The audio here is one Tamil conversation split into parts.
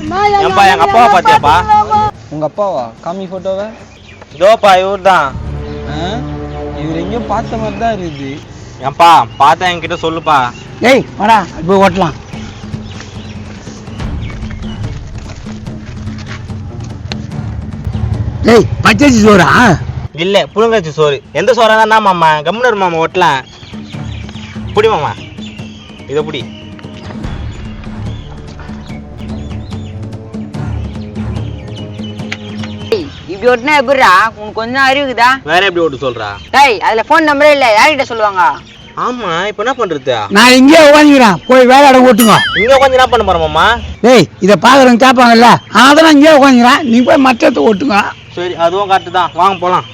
ஏன்பா எங்க அப்பாவை பாத்தியாப்பா? உங்க அப்பாவா? காமி போட்டோவை. இதோப்பா இவர் தான். இவர் எங்கேயும் பார்த்த மாதிரி தான் இருக்குது. ஏன்பா பார்த்தா என்கிட்ட சொல்லுப்பா. டேய் வாடா போய் ஓட்டலாம். டேய் பச்சரிசி சோறா? இல்ல புழுங்கரிசி சோறு. எந்த சோறா தான் மாமா? கம்முனர் மாமா ஓட்டலாம். புடி மாமா, இதை புடி. இப்படி ஓட்டுனா எப்படிடா? உனக்கு கொஞ்சம் அறிவுக்குதா? வேற எப்படி ஓட்டு சொல்றா? டேய் அதுல போன் நம்பரே இல்ல, யார்கிட்ட சொல்லுவாங்க? ஆமா இப்ப என்ன பண்றது? நான் இங்கே உட்காந்துக்கிறேன், போய் வேலை இடம் ஓட்டுங்க. இங்க உட்காந்து என்ன பண்ண போற மாமா? டேய் இதை பாக்குறவங்க கேட்பாங்கல்ல, அதெல்லாம் இங்கே உட்காந்துக்கிறேன், நீ போய் மற்றத்தை ஓட்டுங்க. சரி அதுவும் கரெக்டு தான், வாங்க போலாம்.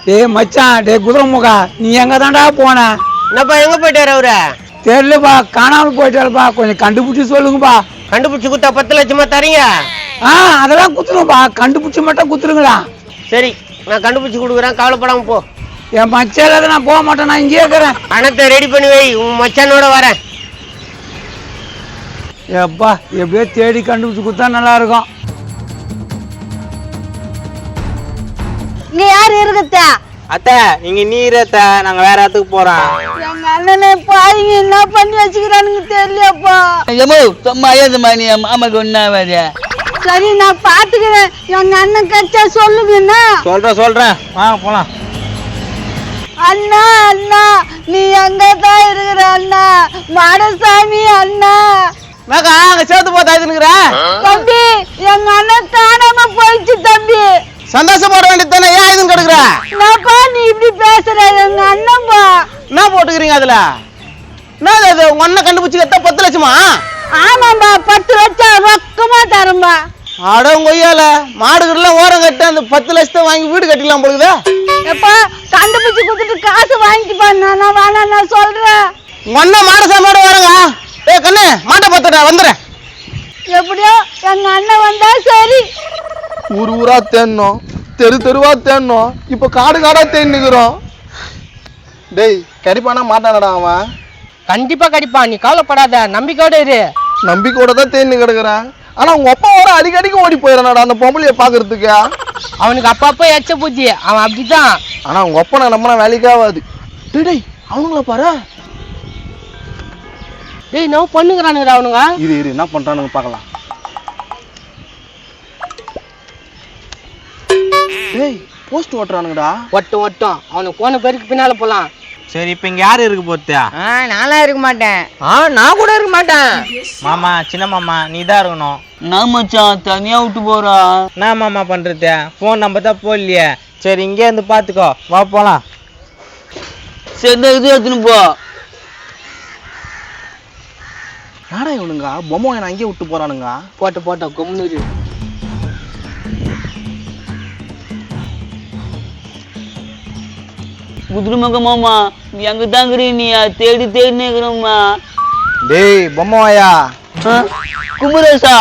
டேய் மச்சான், டேய் குதிரை முகா, நீ எங்க தாண்டா போன? என்னப்பா எங்க போயிட்டாரு அவரு? தெரியலப்பா, காணாமல் போயிட்டாருப்பா, கொஞ்சம் கண்டுபிடிச்சி சொல்லுங்கப்பா. கண்டுபிடிச்சு குத்தா 10 லட்சமா தரீங்க? அதெல்லாம் குத்துருங்கப்பா, கண்டுபிடிச்சி மட்டும் குத்துருங்களா? சரி நான் கண்டுபிடிச்சு கொடுக்குறேன், கவலைப்படாம போ. என் மச்சால நான் போக மாட்டேன், நான் இங்கே இருக்கிறேன். பணத்தை ரெடி பண்ணி வை, உன் மச்சானோட வரேன். எப்பா எப்படியோ தேடி கண்டுபிடிச்சு கொடுத்தா நல்லா இருக்கும். இங்க யாரு இருக்குத? அத்தை இங்க நீர் அத்தை, நாங்க வேற இடத்துக்கு போறோம். எங்க அண்ணனை பாருங்க என்ன பண்ணி வச்சுக்கிறானுங்க தெரியலப்பா. சும்மா ஏதுமா நீ மாமாக்கு ஒன்னாவது. சரி நான் பாத்துக்கிறேன், எங்க அண்ணன் கச்சா சொல்லுங்கண்ணா. சொல்றேன் வாங்க போலாம். அண்ணா அண்ணா நீ எங்கதான் இருக்கிற அண்ணா? மாடசாமி அண்ணா. மகா அங்க சேர்த்து போத்தாதுங்கிற தம்பி எங்க அண்ணன் காணாம போயிடுச்சு தம்பி. சந்தோஷப்பட வேண்டியது தானே, ஏன் இதுன்னு கிடக்குற? என்னப்பா நீ இப்படி பேசுற? எங்க அண்ணன்பா. என்ன போட்டுக்கிறீங்க அதுல? என்ன அது உங்க அண்ணன் கண்டுபிடிச்சு கட்ட 10 லட்சமா? ஆமாம்பா 10 லட்சம் ரொக்கமா தரம்பா. அட கொய்யால மாடுகள்லாம் ஓரம் கட்டு அந்த 10 லட்சத்தை வாங்கி வீடு கட்டிடலாம் போகுதா? எப்பா கண்டுபிடிச்சு கொடுத்துட்டு காசு வாங்கிட்டுப்பா. நான் வேணாம் நான் சொல்றேன். உங்க அண்ணன் மாடசாமியோட வரங்க. ஏ கண்ணு மாட்டை பத்துடா வந்துடுறேன். எப்படியோ எங்க அண்ணன் வந்தா சரி. ஊர் ஊரா தேடணும், தெரு தெருவா தேடணும், இப்ப காடு காடா தேடிக்கிறோம். டேய் கடிப்பானா மாட்டானடா அவன்? கண்டிப்பா கடிப்பான், நீ கவலைப்படாத, நம்பிக்கையோட இரு. நம்பிக்கையோட தான் தேடி கிடக்குறான். ஆனா உங்க அப்பா வர அடிக்கடிக்கு ஓடி போயிடறானடா அந்த பொம்பளைய பாக்குறதுக்கு. அவனுக்கு அப்பப்போ எச்ச பூச்சி, அவன் அப்படிதான். ஆனா உங்க அப்பா நான் நம்மனா வேலைக்கு ஆகாது. டேய் அவனுங்கள பாரு. டேய் நான் பண்ணுங்கறானுங்கடா அவனுங்க. இரு என்ன பண்றானுங்க பார்க்கலாம். டேய் போஸ்ட் ஓட்டுறானுங்கடா. ஒட்டும் அவனுக்கு போன பேருக்கு பின்னால போலாம். சரி இப்ப இங்க யாரு இருக்கு போத்தியா? நான்லாம் இருக்க மாட்டேன். நான் கூட இருக்க மாட்டேன். மாமா சின்ன மாமா நீ தான் இருக்கணும். நான் மச்சான் தனியா விட்டு போறா. என்ன மாமா பண்றது? போன் நம்பர் தான் போடலையே. சரி இங்கே இருந்து பாத்துக்கோ, வா போலாம். சரி இது எடுத்துன்னு போ. யாரா இவனுங்க பொம்மை என்ன அங்கேயே விட்டு போறானுங்க? போட்டோம் கொம்முனு. குதிரமங்க மாமா நீ அங்க தாங்கிறீ, நீ தேடி நிக்கிறோம்மா. டேய் பொம்மையா குமரேசா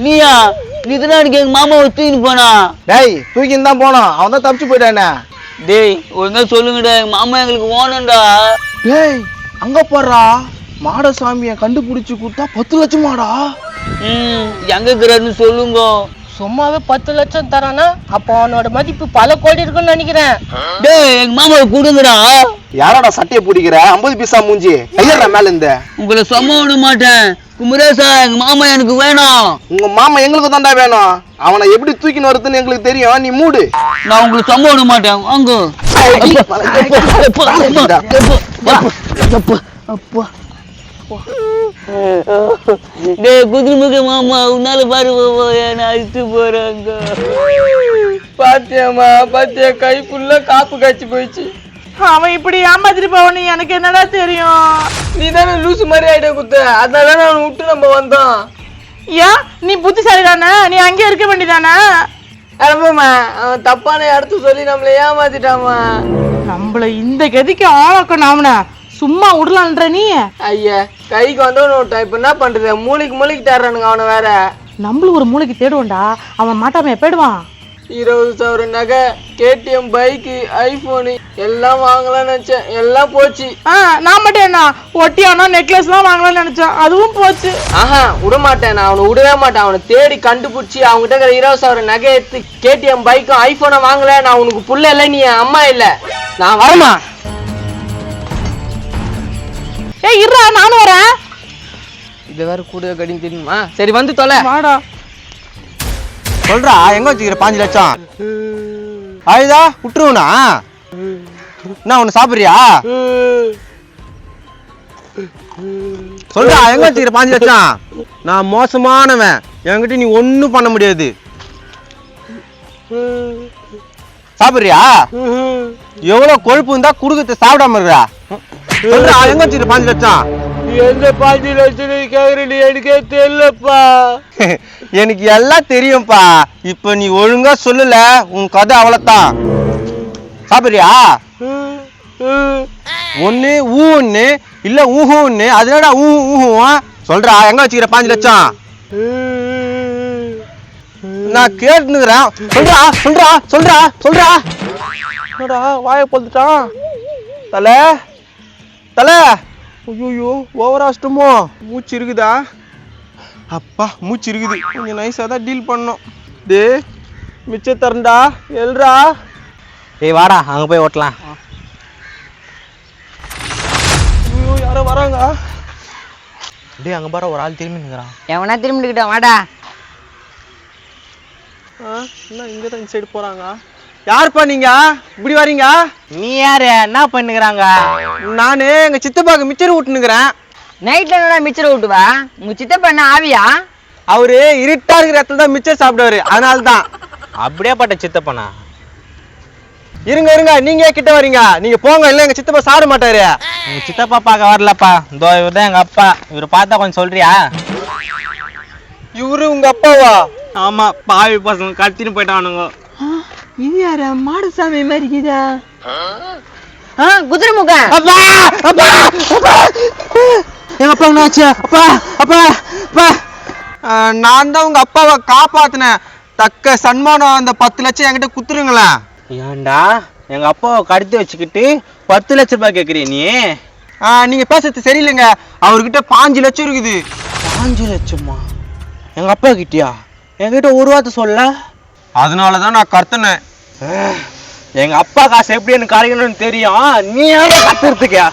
நீயா? நீ தான் எங்க மாமாவை தூக்கின்னு போனா? டேய் தூக்கின்னு தான் போனோம், அவன் தான் தப்பிச்சு போயிட்டானே. டேய் ஒழுங்கா சொல்லுங்கடா, எங்க மாமா எங்களுக்கு ஓனண்டா. டேய் அங்க போறா மாடசாமிய கண்டுபிடிச்சு கொடுத்தா 10 லட்சமாடா. எங்க இருக்கிறாருன்னு சொல்லுங்க. சும்மாவே 10 லட்சம் தரானா, அப்போ அவனோட மதிப்பு பல கோடி இருக்குன்னு நினைக்கிறேன். டேய் எங்க மாமாவை கொடுங்கடா. யாரோட சட்டையை பிடிக்கிற 50 பைசா மூஞ்சி கையற மேல இருந்து? உங்களை சும்மா விட மாட்டேன் குமரேசா, எங்க மாமா எனக்கு வேணும். உங்க மாமா எங்களுக்கு தாண்டா வேணும். அவனை எப்படி தூக்கின்னு வருதுன்னு எங்களுக்கு தெரியும், நீ மூடு. நான் உங்களுக்கு சும்மா விட மாட்டேன், வாங்க. டேய் குதிரமுக மாமா உன்னால பாரு என்ன அழிச்சு போறாங்க. பாத்தியம்மா பாத்தியா, கை ஃபுல்லா காப்பு காய்ச்சி போயிடுச்சு. அவன் இப்படி ஏமாத்திட்டு போவனு எனக்கு என்னடா தெரியும்? நீ தானே லூசு மாதிரி ஆயிட்ட குத்த, அதனால அவனை விட்டு நம்ம வந்தோம். ஏன் நீ புத்திசாலி தானே, நீ அங்கே இருக்க வேண்டியதானே? அனுப்பமா அவன் தப்பான இடத்து சொல்லி நம்மள ஏமாத்திட்டாமா. நம்மள இந்த கதிக்கு ஆளாக்கணும்னா சும்மா விடலான்ற நீ? ஐயா கைக்கு வந்தவன் விட்டான், இப்ப என்ன பண்றது? மூளைக்கு தேடுறானுங்க அவனை வேற. நம்மளும் ஒரு மூளைக்கு தேடுவோம்டா, அவன் மாட்டாம போயிடுவான். 20,000 நகை, KTM பைக்கு, ஐபோனு எல்லாம் வாங்கலாம்னு நினைச்சேன். எல்லாம் போச்சு. நான் மட்டும் என்ன ஒட்டியானா நெக்லஸ்லாம் வாங்கலாம்னு நினைச்சேன், அதுவும் போச்சு. ஆஹா, விட மாட்டேன். நான் அவனை விடவே மாட்டேன். அவனை தேடி கண்டுபிடிச்சி அவங்ககிட்ட இருக்கிற 20,000 நகை எடுத்து KTM பைக்கும் ஐபோனை வாங்கல. நான் உனக்கு புள்ள இல்லை, நீ என் அம்மா இல்லை. நான் வரமா? ஏய் இருடா, நானும் வரேன். இது வேற கூட கடின்னு தெரியுமா? சரி வந்து தொலை. வாடா. சொல்றா, எங்க வச்சுக்கிற 5 லட்சம்? அதுதா விட்டுருவனா? என்ன ஒண்ணு சாப்பிடுறியா? சொல்றா, எங்க வச்சுக்கிற 5 லட்சம்? நான் மோசமானவன், என்கிட்ட நீ ஒண்ணும் பண்ண முடியாது. சாப்பிடுறியா? எவ்வளவு கொழுப்பு இருந்தா குடுக்கத்தை சாப்பிடாம இருக்கா? சொல்றா, எங்க வச்சுக்கிற 5 லட்சம்? எந்த 5 லட்சம் கேக்குறீ? எனக்கே தெரியலப்பா. எனக்கு எல்லாம் தெரியும்பா. இப்ப நீ ஒழுங்கா சொல்லல, உன் கதை அவ்வளவுதான். சாப்பிடுறியா? ஒண்ணு ஊன்னு இல்ல ஊஹூன்னு. அதனடா ஊஹூவா? சொல்றா, எங்க வச்சுக்கிற 5 லட்சம்? நான் கேட்டுக்கிறேன். சொல்றா சொல்றா சொல்றா சொல்றா. என்னடா வாயை பொழுதுட்டான்? தலை தலை. ஐயோ, ஓவரா அஷ்டமோ? மூச்சு இருக்குதா? அப்பா, மூச்சு இருக்குது. கொஞ்சம் நைஸாக தான் டீல் பண்ணோம். டே மிச்சம் தரண்டா, எல்ரா. ஏய் வாடா, அங்கே போய் ஓட்டலாம். ஐயோ, யாரோ வராங்க. டே அங்கே பாரு, ஒரு ஆள் திரும்பி நிற்கிறான். எவனா திரும்பிக்கிட்டான், வாடா. என்ன இங்கே தான் இந்த சைடு போகிறாங்க? யாருப்பா நீங்க இப்படி வரீங்க? நீ யாரு? என்ன பண்ணுகிறாங்க? நானு எங்க சித்தப்பாக்கு மிச்சர் விட்டுனுக்குறேன். நைட்ல என்னடா மிச்சர் விட்டுவா? உங்க சித்தப்பா என்ன ஆவியா? அவரு இருட்டா இருக்கிற இடத்துல தான் மிச்சர் சாப்பிடுவாரு, அதனால தான். அப்படியே பட்ட சித்தப்பனா? இருங்க இருங்க, நீங்க கிட்ட வரீங்க. நீங்க போங்க, இல்ல எங்க சித்தப்பா சாப்பிட மாட்டாரு. உங்க சித்தப்பா பார்க்க வரலப்பா. இதோ இவர்தான் எங்க அப்பா. இவரை பார்த்தா கொஞ்சம் சொல்றியா? இவரு உங்க அப்பாவா? ஆமா, பாவி பசங்க கத்தின்னு போயிட்டானுங்க. இது யார? மாடசாமி மாதிரி இருக்குதா? குதிரை முகம். அப்பா அப்பா அப்பா, எங்க அப்பா என்னாச்சு? அப்பா அப்பா அப்பா, நான் தான் உங்க அப்பாவை காப்பாத்தினேன். தக்க சன்மானம் அந்த 10 லட்சம் என்கிட்ட குத்துருங்களேன். ஏன்டா எங்க அப்பாவை கடத்தி வச்சுக்கிட்டு 10 லட்ச ரூபாய் கேக்குறீ நீ? நீங்க பேசுறது சரியில்லைங்க. அவர்கிட்ட 5 லட்சம் இருக்குது. 5 லட்சமா? எங்க அப்பா கிட்டயா? என்கிட்ட ஒரு வார்த்தை சொல்ல. அதனாலதான் நான் கர்த்தனேன். எங்க அப்பா காசு எப்படி எனக்கு கரையணும்னு தெரியும். நீ யார கத்துறதுக்கா?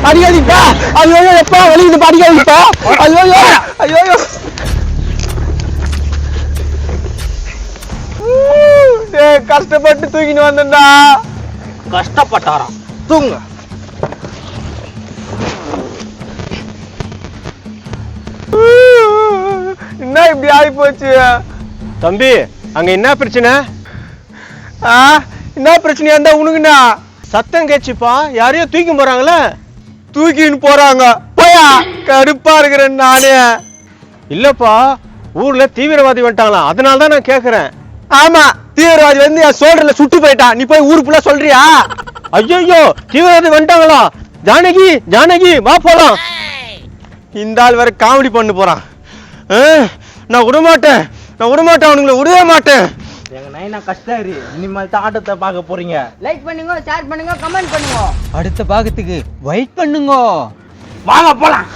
அடிக்காதீப்பா. ஐயோ எப்பா வெளியிட்டு அடிக்காதீப்பா. ஐயோ ஐயோ. கஷ்டப்பட்டு தூக்கின்னு வந்தா. கஷ்டப்பட்டாராம்? தூங்க. என்ன இப்படி ஆகி போச்சு? தம்பி, அங்க என்ன பிரச்சனை? என்ன பிரச்சனையா இருந்தா உனக்குண்ணா? சத்தம் கேச்சுப்பா. யாரையோ தூக்கி போறாங்களே. தூக்கின்னு போறாங்க. போயா, கடுப்பா இருக்கிறேன் நானே. இல்லப்பா, ஊர்ல தீவிரவாதி வந்துட்டாங்களாம், அதனால தான் நான் கேக்குறேன். ஆமா, தீவிரவாதி வந்து என் சோல்டர்ல சுட்டு போயிட்டான். நீ போய் ஊருக்குள்ள சொல்றியா? ஐயோ, தீவிரவாதி வந்துட்டாங்களா? ஜானகி ஜானகி வா போலாம். இந்த ஆள் வேற காமெடி பண்ணு போறான். நான் விடமாட்டேன், நான் விடமாட்டேன், அவனுங்களை விடவே மாட்டேன். எங்க நைனா கஷ்டம். இனிமேல் தான் ஆட்டத்தை பார்க்க போறீங்க. லைக் பண்ணுங்க, ஷேர் பண்ணுங்க, கமெண்ட் பண்ணுங்க. அடுத்த பாகத்துக்கு வெயிட் பண்ணுங்க. வாங்க போலாம்.